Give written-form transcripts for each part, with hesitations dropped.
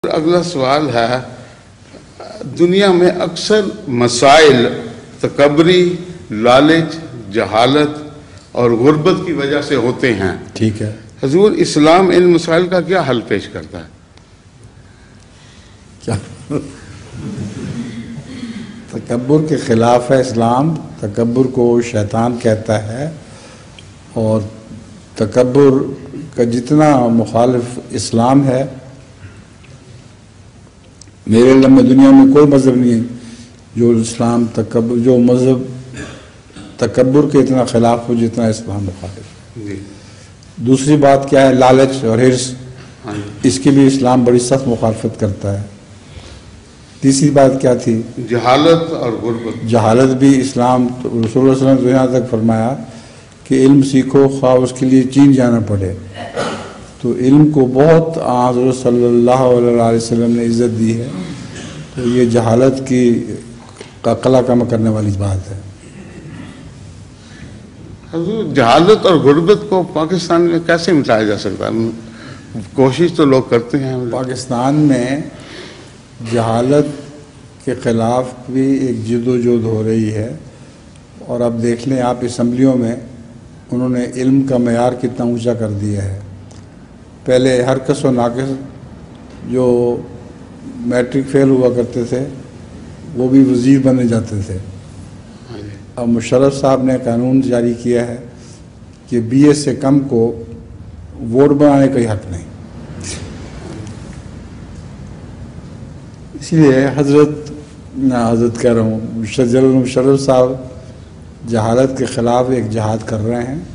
अगला सवाल है, दुनिया में अक्सर मसाइल तकब्बरी, लालच, जहालत और गुर्बत की वजह से होते हैं। ठीक है हुजूर, इस्लाम इन मसाइल का क्या हल पेश करता है? क्या तकब्बुर के ख़िलाफ़ है इस्लाम। तकब्बुर को शैतान कहता है और तकब्बुर का जितना मुखालिफ इस्लाम है, मेरे इल्म में दुनिया में कोई मज़हब नहीं है जो इस्लाम तकब्बुर जो मज़हब तकब्बुर के इतना ख़िलाफ़ हो जितना इस्लाम मुखालिफ है। दूसरी बात क्या है, लालच और हिर्स, इसकी भी इस्लाम बड़ी सख्त मुखालफत करता है। तीसरी बात क्या थी? जहालत और गुर्बत। जहालत भी इस्लाम रसूलुल्लाह सल्लल्लाहु अलैहि वसल्लम ने यहाँ तक फरमाया कि इल्म सीखो ख्वाह उसके लिए चीन जाना पड़े। तो इल्म को बहुत हज़रत सल्लल्लाहु अलैहि वसल्लम ने इज़्ज़त दी है। तो ये जहालत की कला कम करने वाली बात है। जहालत और गुर्बत को पाकिस्तान में कैसे मिटाया जा सकता है? कोशिश तो लोग करते हैं। पाकिस्तान में जहालत के ख़िलाफ़ भी एक जदोजहद हो रही है। और अब देख लें आप, असम्बलियों में उन्होंने इल्म का मेयार कितना ऊंचा कर दिया है। पहले हर कस व नाकिस जो मैट्रिक फेल हुआ करते थे वो भी वज़ीर बने जाते थे। अब मुशर्रफ साहब ने कानून जारी किया है कि BA से कम को वोट बनाने का ही हक नहीं। इसलिए हज़रत कह रहा हूँ, जनरल मुशर्रफ साहब जहालत के ख़िलाफ़ एक जहाद कर रहे हैं।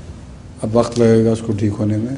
अब वक्त लगेगा उसको ठीक होने में।